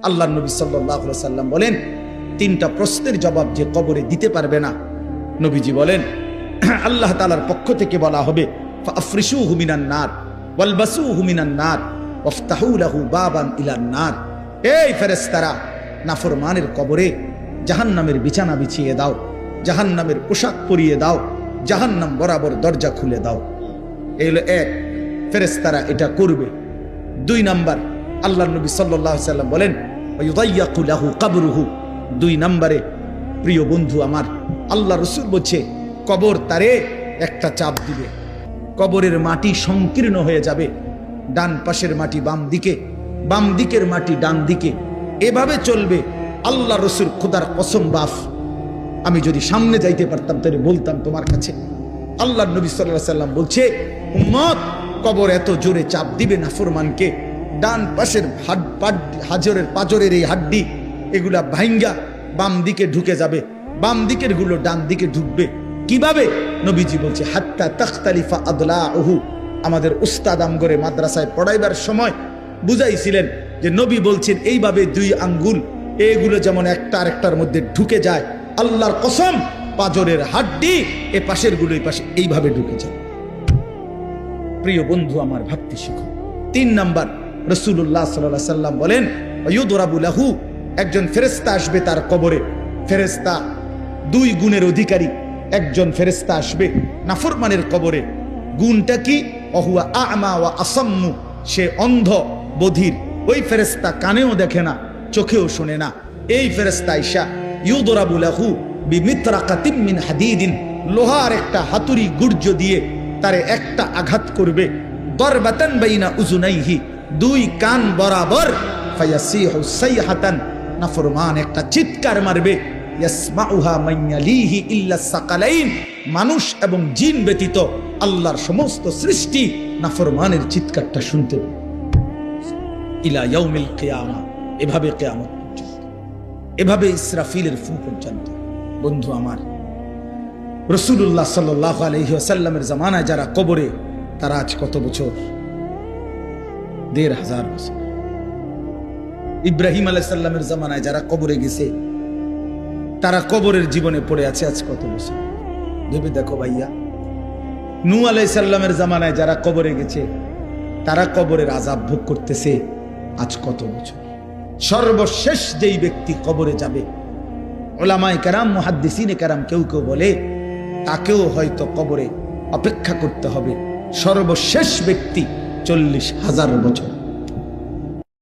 আল্লাহ নবী সাল্লাল্লাহু আলাইহি সাল্লাম বলেন, তিনটা প্রশ্নের জবাব যে কবরে দিতে পারবে না, নবীজি বলেন আল্লাহ তাআলার পক্ষ থেকে বলা হবে, ফাফরিশুহু মিনান নার ওয়ালবাসুহু মিনান নার ওয়াফতাহু লাহু বাবান ইলান নার। এই ফেরেশতারা, নাফরমানের কবরে জাহান্নামের বিছানা বিছিয়ে দাও, জাহান্নামের পোশাক পরিয়ে দাও, জাহান্নাম বরাবর দরজা খুলে দাও। এই হলো এক, ফেরেশতারা এটা করবে। 2 নাম্বার, আল্লাহ নবী সাল্লাল্লাহু আলাইহি সাল্লাম বলেন, ওয়ায়ুদাইয়াকু লাহু কবরুহু। 2 নম্বরে, প্রিয় বন্ধু আমার, আল্লাহ রাসূল বলছে কবর তারে একটা চাপ দিবে, কবরের মাটি সংকীর্ণ হয়ে যাবে, ডান পাশের মাটি বাম দিকে, বাম দিকের মাটি ডান দিকে, এভাবে চলবে। আল্লাহ রাসূল খোদার কসম বাফ, আমি যদি সামনে যাইতে পারতাম তাহলে বলতাম তোমার কাছে। আল্লাহ নবী সাল্লাল্লাহু আলাইহি সাল্লাম বলছে, উম্মত, কবর এত জোরে চাপ দিবে নাফরমানকে, ডান পাশের হাজরের পাজরের এই হাড্ডি এগুলা ভাঙ্গা বাম দিকে ঢুকে যাবে, বাম দিকের গুলো ডান দিকে ঢুকবে। কিভাবে? নবীজি বলছে হাত্তা তাখতালিফা আদলাউহু। আমাদের উস্তাদ আমগরে মাদ্রাসায় পড়াইবার সময় বুঝাইছিলেন যে নবী বলছেন এইভাবে 2 আঙ্গুল এগুলো যেমন একটা আরেকটার মধ্যে ঢুকে যায়, আল্লাহর কসম পাজরের হাড্ডি এ পাশের গুলো এই পাশে এইভাবে ঢুকে যায়। প্রিয় বন্ধু আমার, ভাবতে শিখো। 3 নাম্বার, রাসূলুল্লাহ সাল্লাল্লাহু আলাইহি সাল্লাম বলেন, ওয়ায়ুদরাবু লাহু। একজন ফেরেশতা আসবে তার কবরে। ফেরেশতা 2 গুণের অধিকারী একজন ফেরেশতা আসবে নাফরমানের কবরে। গুণটা কি? ওহুয়া আ'মা ওয়া আসাম্মু। সে অন্ধ বধির। ওই ফেরেশতা কানেও দেখে না, চোখেও শোনে না। এই ফেরেশতা আইসা ইউদরাবু লাহু বিমিতরাকাতিন মিন হাদিদিন। লোহার একটা হাতুড়ি গুর্জ দিয়ে তারে একটা আঘাত করবে। দরবাতান বাইনা উযুনাইহি। 2 কান বরাবর। ফায়াসিহু সাইহাতান। নাফরমান একটা চিৎকার মারবে। ইয়াসমাউহা মান ইয়ালিহি ইল্লা সাকালাইন। মানুষ এবং জিন ব্যতীত আল্লাহর সমস্ত সৃষ্টি নাফরমানের চিৎকারটা শুনতে পাবে। ইলা ইয়াউমিল কিয়ামা। এভাবে কিয়ামত পর্যন্ত, এভাবে ইসরাফিলের ফু পর্যন্ত। বন্ধু আমার, রাসূলুল্লাহ সাল্লাল্লাহু আলাইহি ওয়াসাল্লামের জামানায় যারা কবরে, তারা আজ কত বছর? ১৫০০ বছর। ইব্রাহিম আলাইহিস সালামের জামানায় যারা কবরে গেছে, তারা কবরের জীবনে পড়ে আছে আজ কত বছর? ভেবে দেখো ভাইয়া। নূহ আলাইহিস সালামের জামানায় যারা কবরে গেছে, তারা কবরের আযাব ভোগ করতেছে আজ কত বছর? সর্বশেষ যেই ব্যক্তি কবরে যাবে, উলামায়ে কেরাম, মুহাদ্দিসিনে কেরাম কেউ কেউ বলে তাকেও হয়তো কবরে অপেক্ষা করতে হবে। সর্বশেষ ব্যক্তি ৪০,০০০ বছর।